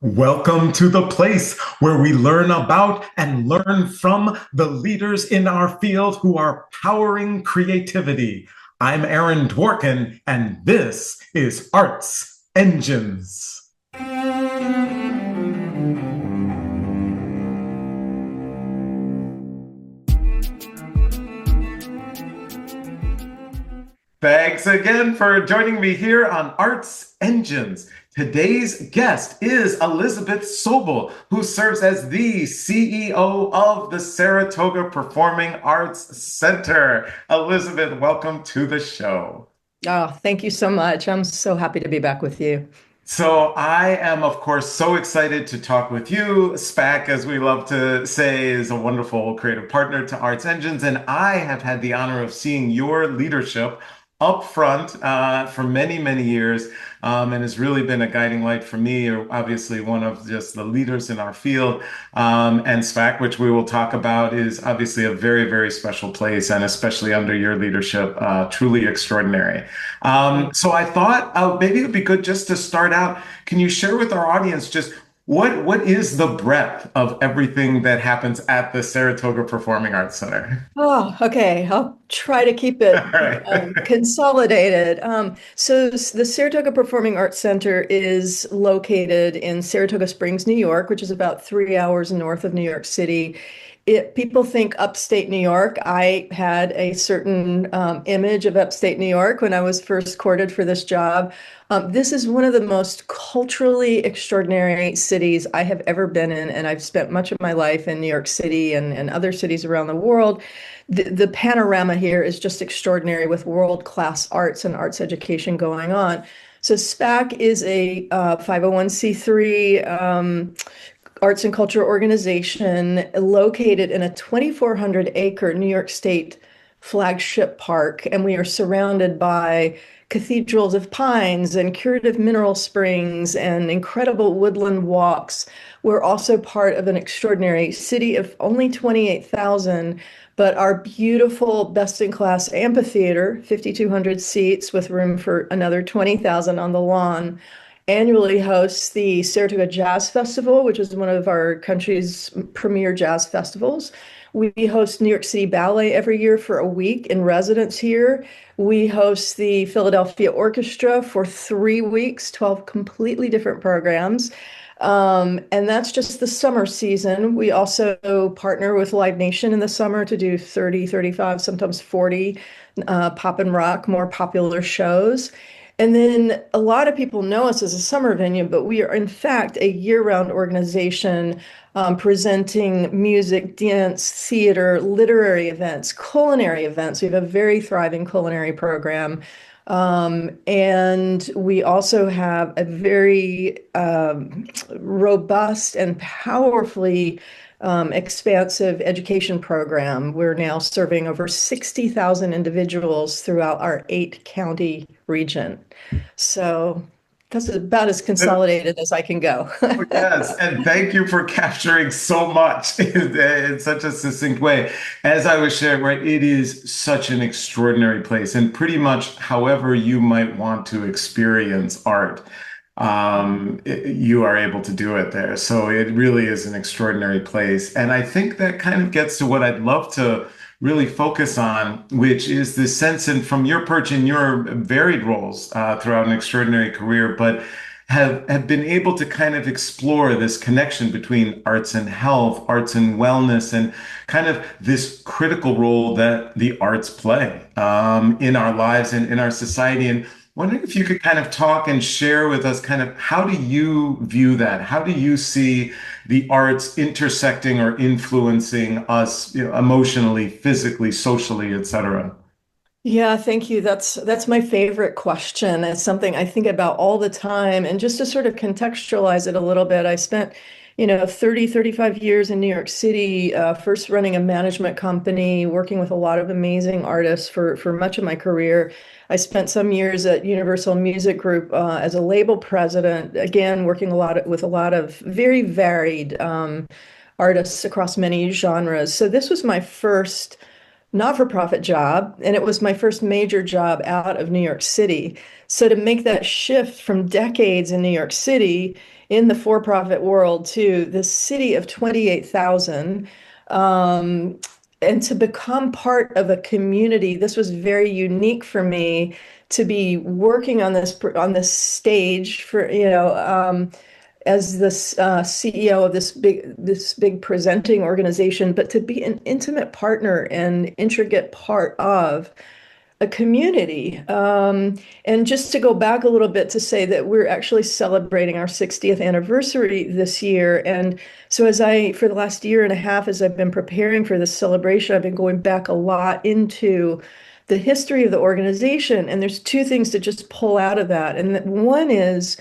Welcome to the place where we learn about and learn from the leaders in our field who are powering creativity. I'm Aaron Dworkin, and this is Arts Engines. Thanks again for joining me here on Arts Engines. Today's guest is Elizabeth Sobol, who serves as the CEO of the Saratoga Performing Arts Center. Elizabeth, welcome to the show. Oh, thank you so much. I'm so happy to be back with you. So I am, of course, so excited to talk with you. SPAC, as we love to say, is a wonderful creative partner to Arts Engines, and I have had the honor of seeing your leadership up front for many, many years, and has really been a guiding light for me. You're obviously one of just the leaders in our field, and SPAC, which we will talk about, is obviously a very, very special place, and especially under your leadership, truly extraordinary. So I thought maybe it would be good just to start out. Can you share with our audience just what is the breadth of everything that happens at the Saratoga Performing Arts Center? Oh, okay. I'll try to keep All it right. consolidated. The Saratoga Performing Arts Center is located in Saratoga Springs, New York, which is about 3 hours north of New York City. People think upstate New York. I had a certain image of upstate New York when I was first courted for this job. This is one of the most culturally extraordinary cities I have ever been in, and I've spent much of my life in New York City and other cities around the world. The panorama here is just extraordinary with world-class arts and arts education going on. So SPAC is a 501c3 arts and culture organization located in a 2,400-acre New York State flagship park, and we are surrounded by cathedrals of pines and curative mineral springs and incredible woodland walks. We're also part of an extraordinary city of only 28,000, but our beautiful best-in-class amphitheater, 5,200 seats with room for another 20,000 on the lawn, annually hosts the Saratoga Jazz Festival, which is one of our country's premier jazz festivals. We host New York City Ballet every year for a week in residence here. We host the Philadelphia Orchestra for 3 weeks, 12 completely different programs. And that's just the summer season. We also partner with Live Nation in the summer to do 30, 35, sometimes 40 pop and rock, more popular shows. And then a lot of people know us as a summer venue, but we are in fact a year-round organization presenting music, dance, theater, literary events, culinary events. We have a very thriving culinary program. And we also have a very robust and powerfully expansive education program. We're now serving over 60,000 individuals throughout our 8-county region. So that's about as consolidated as I can go. Yes, and thank you for capturing so much in such a succinct way. As I was sharing, right, it is such an extraordinary place, and pretty much however you might want to experience art, you are able to do it there. So it really is an extraordinary place. And I think that kind of gets to what I'd love to really focus on, which is this sense, and from your perch in your varied roles throughout an extraordinary career, but have been able to kind of explore this connection between arts and health, arts and wellness, and kind of this critical role that the arts play in our lives and in our society. And wondering if you could kind of talk and share with us kind of how do you view that? How do you see the arts intersecting or influencing us, emotionally, physically, socially, et cetera? Yeah, thank you. That's my favorite question. It's something I think about all the time. And just to sort of contextualize it a little bit, I spent, 30, 35 years in New York City, first running a management company, working with a lot of amazing artists for much of my career. I spent some years at Universal Music Group as a label president, again, working with a lot of very varied artists across many genres. So this was my first not-for-profit job, and it was my first major job out of New York City. So to make that shift from decades in New York City in the for-profit world to the city of 28,000, um, and to become part of a community, this was very unique for me to be working on this stage for, as this CEO of this big presenting organization, but to be an intimate partner and intricate part of a community. And just to go back a little bit to say that we're actually celebrating our 60th anniversary this year. And so for the last year and a half, as I've been preparing for this celebration, I've been going back a lot into the history of the organization. And there's two things to just pull out of that. And one is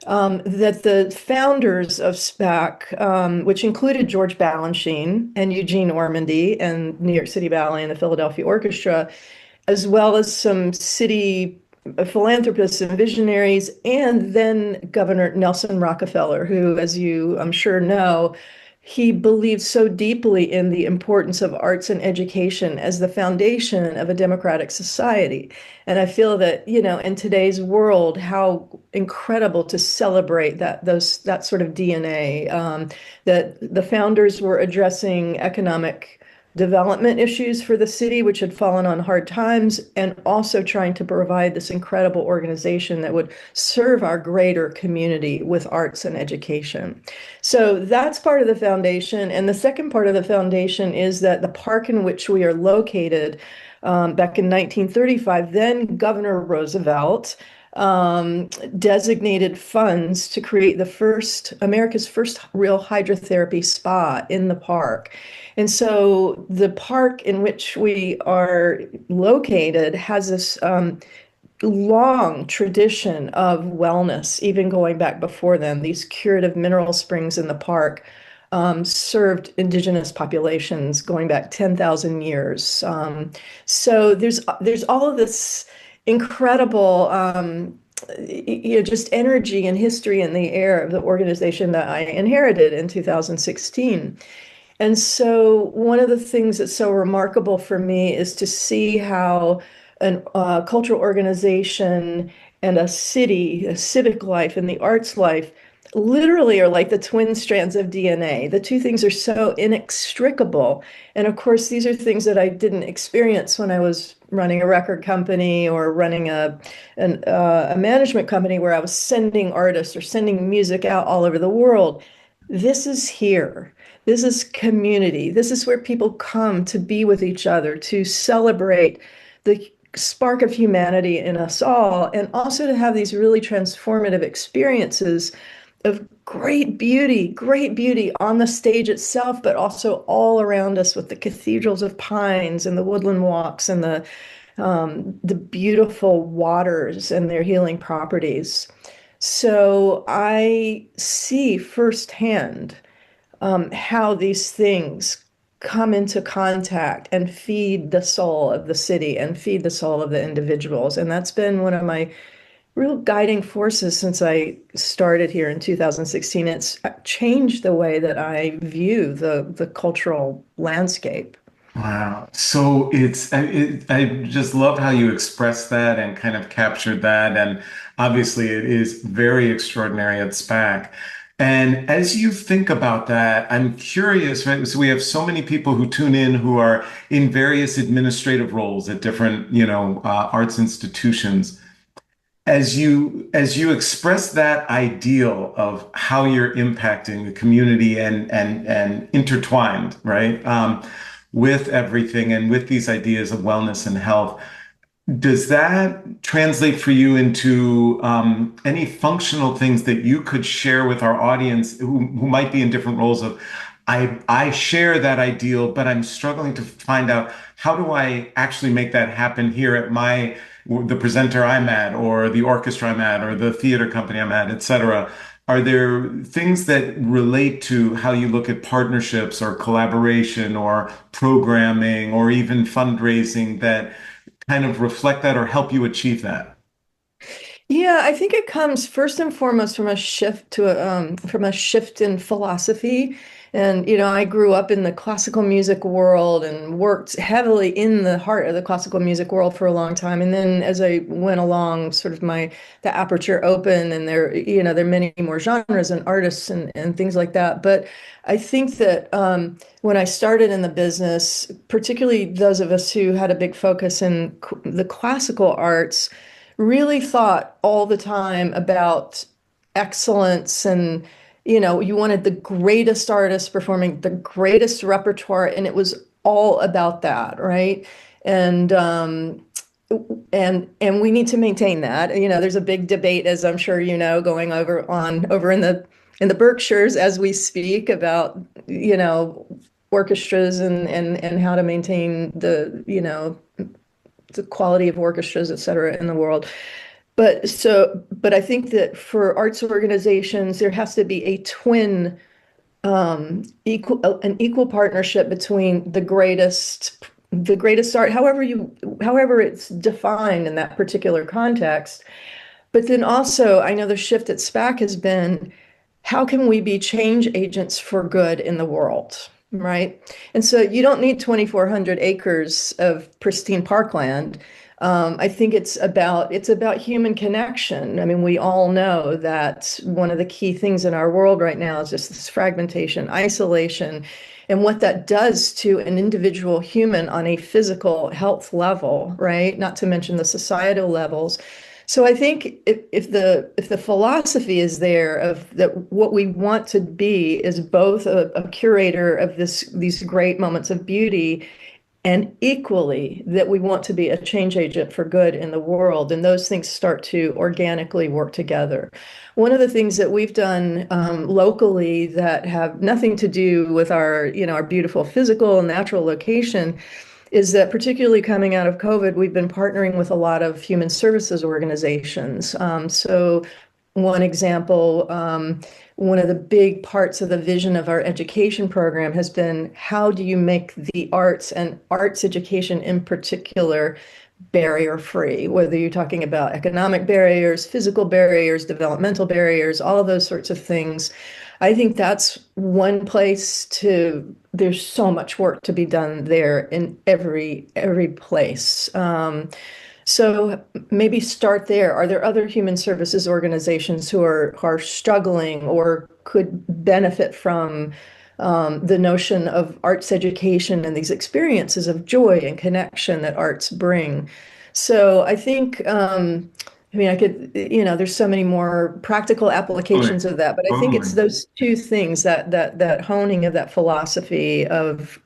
that the founders of SPAC, which included George Balanchine and Eugene Ormandy and New York City Ballet and the Philadelphia Orchestra, as well as some city philanthropists and visionaries, and then Governor Nelson Rockefeller, who, as you I'm sure know, he believed so deeply in the importance of arts and education as the foundation of a democratic society. And I feel that, in today's world, how incredible to celebrate that sort of DNA, that the founders were addressing economic development issues for the city, which had fallen on hard times, and also trying to provide this incredible organization that would serve our greater community with arts and education. So that's part of the foundation. And the second part of the foundation is that the park in which we are located, back in 1935, then Governor Roosevelt designated funds to create America's first real hydrotherapy spa in the park. And so the park in which we are located has this long tradition of wellness, even going back before then. These curative mineral springs in the park served indigenous populations going back 10,000 years. So there's all of this incredible, just energy and history in the air of the organization that I inherited in 2016. And so one of the things that's so remarkable for me is to see how a cultural organization and a city, a civic life, and the arts life literally are like the twin strands of DNA. The two things are so inextricable. And of course, these are things that I didn't experience when I was running a record company or running a management company where I was sending artists or sending music out all over the world. This is here. This is community. This is where people come to be with each other, to celebrate the spark of humanity in us all, and also to have these really transformative experiences of great beauty on the stage itself, but also all around us with the cathedrals of pines and the woodland walks and the beautiful waters and their healing properties. So I see firsthand how these things come into contact and feed the soul of the city and feed the soul of the individuals. And that's been one of my real guiding forces since I started here in 2016. It's changed the way that I view the cultural landscape. Wow. So I just love how you expressed that and kind of captured that. And obviously, it is very extraordinary at SPAC. And as you think about that, I'm curious, right? So we have so many people who tune in who are in various administrative roles at different, arts institutions. As you express that ideal of how you're impacting the community and intertwined, right, with everything and with these ideas of wellness and health, does that translate for you into any functional things that you could share with our audience who might be in different roles of, I share that ideal, but I'm struggling to find out how do I actually make that happen here at the presenter I'm at, or the orchestra I'm at, or the theater company I'm at, et cetera. Are there things that relate to how you look at partnerships or collaboration or programming or even fundraising that kind of reflect that or help you achieve that? Yeah, I think it comes first and foremost from a shift in philosophy And, I grew up in the classical music world and worked heavily in the heart of the classical music world for a long time. And then as I went along, sort of the aperture opened and there are many more genres and artists and things like that. But I think that when I started in the business, particularly those of us who had a big focus in the classical arts, really thought all the time about excellence and you wanted the greatest artists performing the greatest repertoire, and it was all about that, right? And and we need to maintain that. There's a big debate, as I'm sure going over in the Berkshires as we speak about orchestras and how to maintain the quality of orchestras, et cetera, in the world. But I think that for arts organizations, there has to be a twin an equal partnership between the greatest art, however it's defined in that particular context. But then also, I know the shift at SPAC has been, how can we be change agents for good in the world, right? And so you don't need 2,400 acres of pristine parkland. I think it's about human connection. I mean, we all know that one of the key things in our world right now is just this fragmentation, isolation, and what that does to an individual human on a physical health level, right? Not to mention the societal levels. So I think if the philosophy is there of that what we want to be is both a curator of these great moments of beauty, and equally that we want to be a change agent for good in the world, and those things start to organically work together. One of the things that we've done locally that have nothing to do with our beautiful physical and natural location is that, particularly coming out of COVID, we've been partnering with a lot of human services organizations. So one example, one of the big parts of the vision of our education program has been, how do you make the arts and arts education in particular barrier free, whether you're talking about economic barriers, physical barriers, developmental barriers, all of those sorts of things. I think that's one place there's so much work to be done there in every place. So maybe start there. Are there other human services organizations who are struggling or could benefit from the notion of arts education and these experiences of joy and connection that arts bring? So I think, I mean, there's so many more practical Totally. applications of that, but I think it's Totally. those two things, that honing of that philosophy of,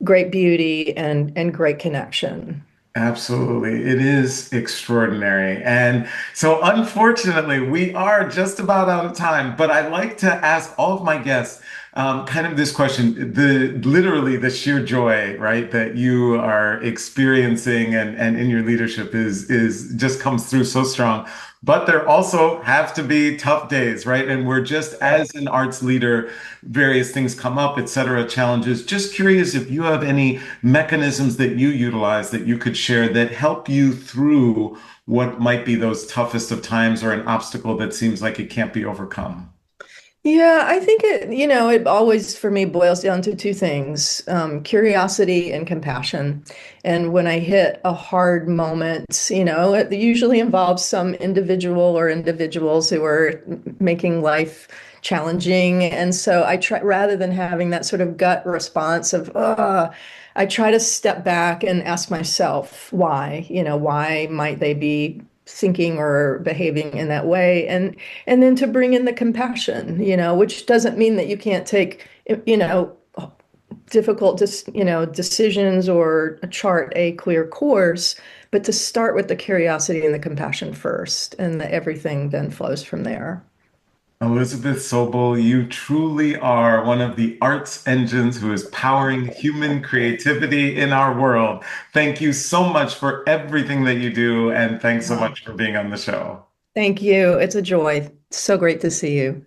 great beauty and great connection. Absolutely. It is extraordinary. And so, unfortunately, we are just about out of time, but I like to ask all of my guests kind of this question, literally the sheer joy, right, that you are experiencing and in your leadership is just comes through so strong. But there also have to be tough days, right? And we're just, as an arts leader, various things come up, et cetera, challenges. Just curious if you have any mechanisms that you utilize that you could share that help you through what might be those toughest of times or an obstacle that seems like it can't be overcome. Yeah, I think it always for me boils down to two things, curiosity and compassion. And when I hit a hard moment, it usually involves some individual or individuals who are making life challenging. And so I try, rather than having that sort of gut response of, I try to step back and ask myself why, why might they be thinking or behaving in that way, and then to bring in the compassion, which doesn't mean that you can't take difficult decisions or chart a clear course, but to start with the curiosity and the compassion first, and that everything then flows from there. Elizabeth Sobol, you truly are one of the arts engines who is powering human creativity in our world. Thank you so much for everything that you do, and thanks so Wow. much for being on the show. Thank you. It's a joy. So great to see you.